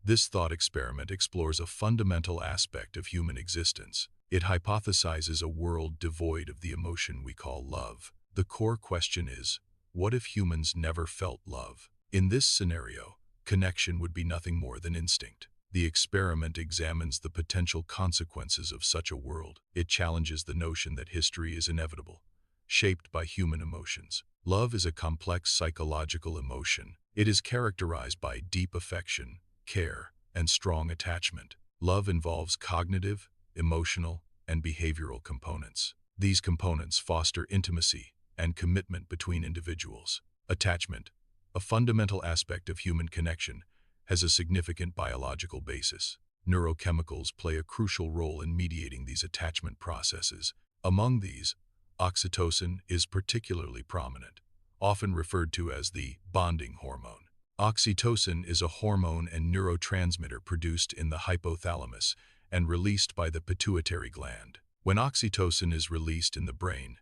This thought experiment explores a fundamental aspect of human existence. It hypothesizes a world devoid of the emotion we call love. The core question is, what if humans never felt love? In this scenario, connection would be nothing more than instinct. The experiment examines the potential consequences of such a world. It challenges the notion that history is inevitable, shaped by human emotions. Love is a complex psychological emotion. It is characterized by deep affection, care, and strong attachment. Love involves cognitive, emotional, and behavioral components. These components foster intimacy and commitment between individuals. Attachment, a fundamental aspect of human connection, has a significant biological basis. Neurochemicals play a crucial role in mediating these attachment processes. Among these, oxytocin is particularly prominent, often referred to as the bonding hormone. Oxytocin is a hormone and neurotransmitter produced in the hypothalamus and released by the pituitary gland. When oxytocin is released in the brain,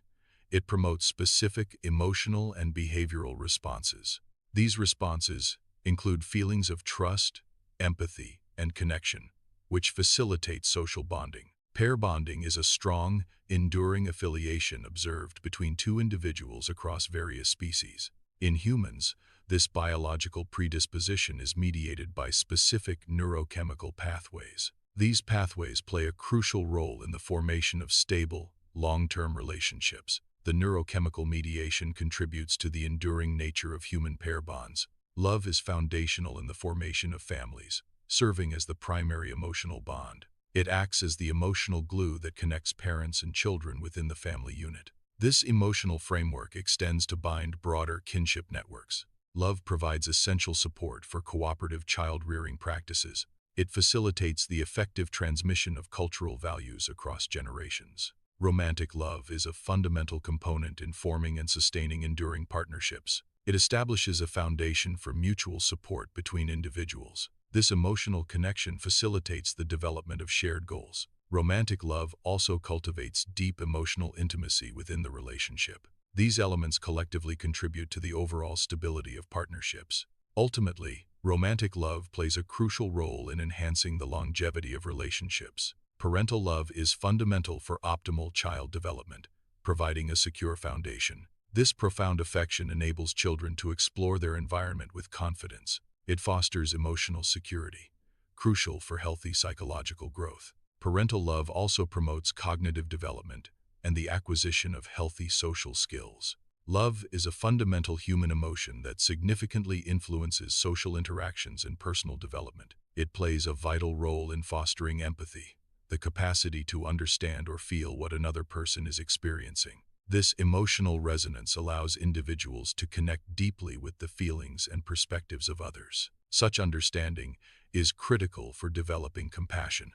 it promotes specific emotional and behavioral responses. These responses include feelings of trust, empathy, and connection, which facilitate social bonding. Pair bonding is a strong, enduring affiliation observed between two individuals across various species. In humans, this biological predisposition is mediated by specific neurochemical pathways. These pathways play a crucial role in the formation of stable, long-term relationships. The neurochemical mediation contributes to the enduring nature of human pair bonds. Love is foundational in the formation of families, serving as the primary emotional bond. It acts as the emotional glue that connects parents and children within the family unit. This emotional framework extends to bind broader kinship networks. Love provides essential support for cooperative child-rearing practices. It facilitates the effective transmission of cultural values across generations. Romantic love is a fundamental component in forming and sustaining enduring partnerships. It establishes a foundation for mutual support between individuals. This emotional connection facilitates the development of shared goals. Romantic love also cultivates deep emotional intimacy within the relationship. These elements collectively contribute to the overall stability of partnerships. Ultimately, romantic love plays a crucial role in enhancing the longevity of relationships. Parental love is fundamental for optimal child development, providing a secure foundation. This profound affection enables children to explore their environment with confidence. It fosters emotional security, crucial for healthy psychological growth. Parental love also promotes cognitive development and the acquisition of healthy social skills. Love is a fundamental human emotion that significantly influences social interactions and personal development. It plays a vital role in fostering empathy, the capacity to understand or feel what another person is experiencing. This emotional resonance allows individuals to connect deeply with the feelings and perspectives of others. Such understanding is critical for developing compassion,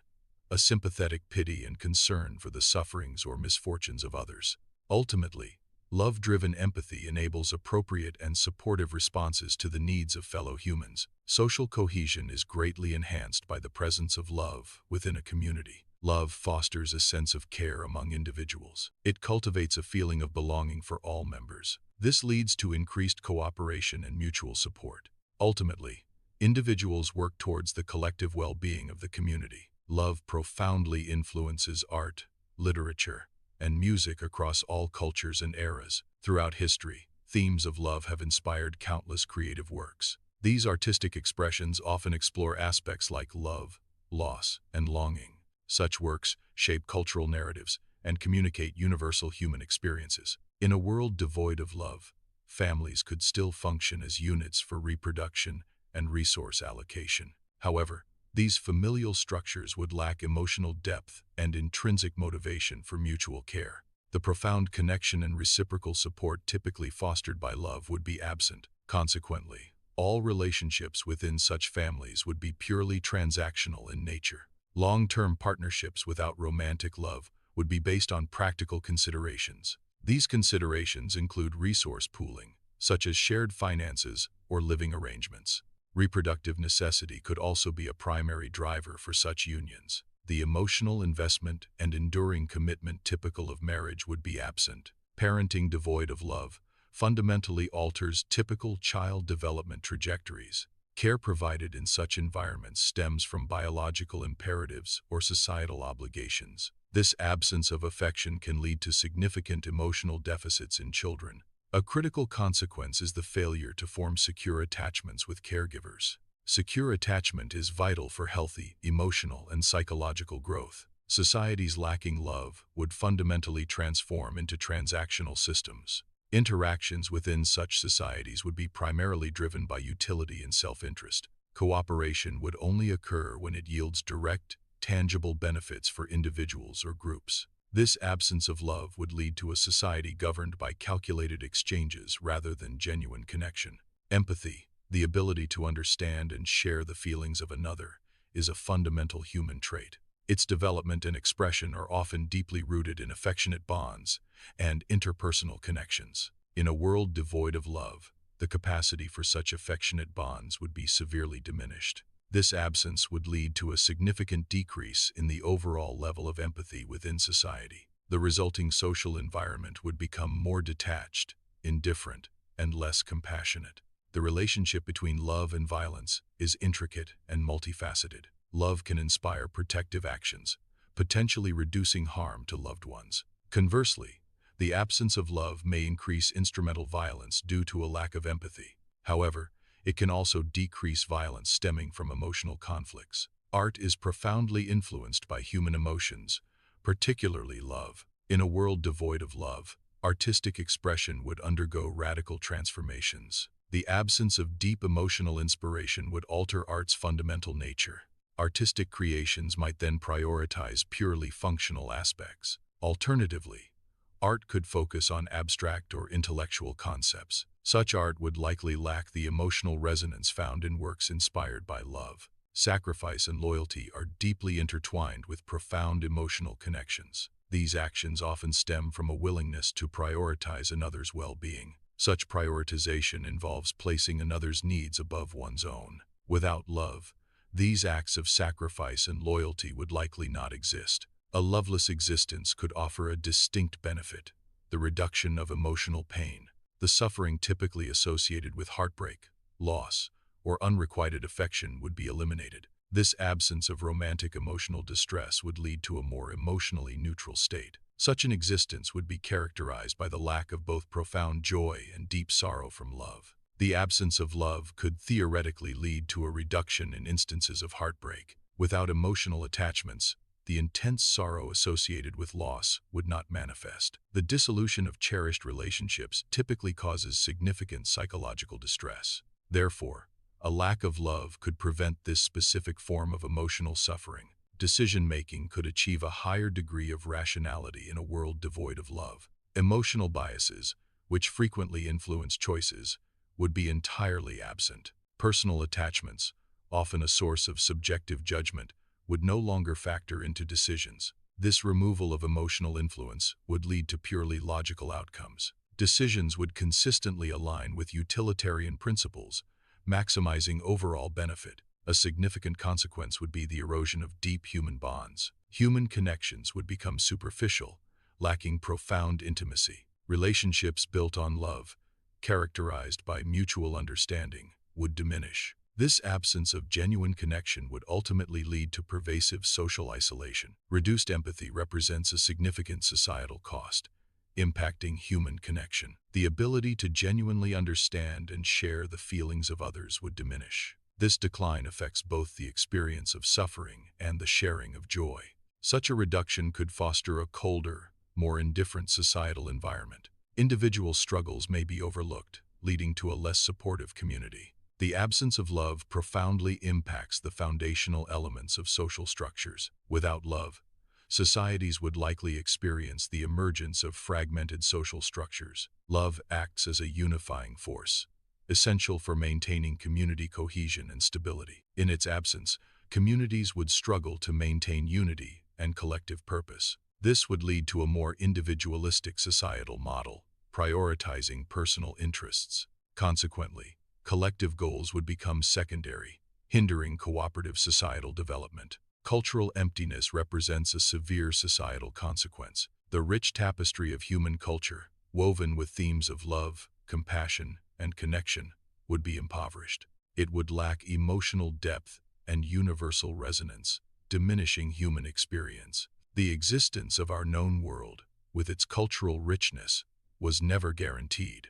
a sympathetic pity and concern for the sufferings or misfortunes of others. Ultimately, love-driven empathy enables appropriate and supportive responses to the needs of fellow humans. Social cohesion is greatly enhanced by the presence of love within a community. Love fosters a sense of care among individuals. It cultivates a feeling of belonging for all members. This leads to increased cooperation and mutual support. Ultimately, individuals work towards the collective well-being of the community. Love profoundly influences art, literature, and music across all cultures and eras. Throughout history, themes of love have inspired countless creative works. These artistic expressions often explore aspects like love, loss, and longing. Such works shape cultural narratives and communicate universal human experiences. In a world devoid of love, families could still function as units for reproduction and resource allocation. However, these familial structures would lack emotional depth and intrinsic motivation for mutual care. The profound connection and reciprocal support typically fostered by love would be absent. Consequently, all relationships within such families would be purely transactional in nature. Long-term partnerships without romantic love would be based on practical considerations. These considerations include resource pooling, such as shared finances or living arrangements. Reproductive necessity could also be a primary driver for such unions. The emotional investment and enduring commitment typical of marriage would be absent. Parenting devoid of love fundamentally alters typical child development trajectories. Care provided in such environments stems from biological imperatives or societal obligations. This absence of affection can lead to significant emotional deficits in children. A critical consequence is the failure to form secure attachments with caregivers. Secure attachment is vital for healthy, emotional, and psychological growth. Societies lacking love would fundamentally transform into transactional systems. Interactions within such societies would be primarily driven by utility and self-interest. Cooperation would only occur when it yields direct, tangible benefits for individuals or groups. This absence of love would lead to a society governed by calculated exchanges rather than genuine connection. Empathy, the ability to understand and share the feelings of another, is a fundamental human trait. Its development and expression are often deeply rooted in affectionate bonds and interpersonal connections. In a world devoid of love, the capacity for such affectionate bonds would be severely diminished. This absence would lead to a significant decrease in the overall level of empathy within society. The resulting social environment would become more detached, indifferent, and less compassionate. The relationship between love and violence is intricate and multifaceted. Love can inspire protective actions, potentially reducing harm to loved ones. Conversely, the absence of love may increase instrumental violence due to a lack of empathy. However, it can also decrease violence stemming from emotional conflicts. Art is profoundly influenced by human emotions, particularly love. In a world devoid of love, artistic expression would undergo radical transformations. The absence of deep emotional inspiration would alter art's fundamental nature. Artistic creations might then prioritize purely functional aspects. Alternatively, art could focus on abstract or intellectual concepts. Such art would likely lack the emotional resonance found in works inspired by love. Sacrifice and loyalty are deeply intertwined with profound emotional connections. These actions often stem from a willingness to prioritize another's well-being. Such prioritization involves placing another's needs above one's own. Without love, these acts of sacrifice and loyalty would likely not exist. A loveless existence could offer a distinct benefit: the reduction of emotional pain. The suffering typically associated with heartbreak, loss, or unrequited affection would be eliminated. This absence of romantic emotional distress would lead to a more emotionally neutral state. Such an existence would be characterized by the lack of both profound joy and deep sorrow from love. The absence of love could theoretically lead to a reduction in instances of heartbreak. Without emotional attachments, the intense sorrow associated with loss would not manifest. The dissolution of cherished relationships typically causes significant psychological distress. Therefore, a lack of love could prevent this specific form of emotional suffering. Decision-making could achieve a higher degree of rationality in a world devoid of love. Emotional biases, which frequently influence choices, would be entirely absent. Personal attachments, often a source of subjective judgment, would no longer factor into decisions. This removal of emotional influence would lead to purely logical outcomes. Decisions would consistently align with utilitarian principles, maximizing overall benefit. A significant consequence would be the erosion of deep human bonds. Human connections would become superficial, lacking profound intimacy. Relationships built on love, characterized by mutual understanding, would diminish. This absence of genuine connection would ultimately lead to pervasive social isolation. Reduced empathy represents a significant societal cost, impacting human connection. The ability to genuinely understand and share the feelings of others would diminish. This decline affects both the experience of suffering and the sharing of joy. Such a reduction could foster a colder, more indifferent societal environment. Individual struggles may be overlooked, leading to a less supportive community. The absence of love profoundly impacts the foundational elements of social structures. Without love, societies would likely experience the emergence of fragmented social structures. Love acts as a unifying force, essential for maintaining community cohesion and stability. In its absence, communities would struggle to maintain unity and collective purpose. This would lead to a more individualistic societal model, prioritizing personal interests. Consequently, collective goals would become secondary, hindering cooperative societal development. Cultural emptiness represents a severe societal consequence. The rich tapestry of human culture, woven with themes of love, compassion, and connection, would be impoverished. It would lack emotional depth and universal resonance, diminishing human experience. The existence of our known world, with its cultural richness, was never guaranteed.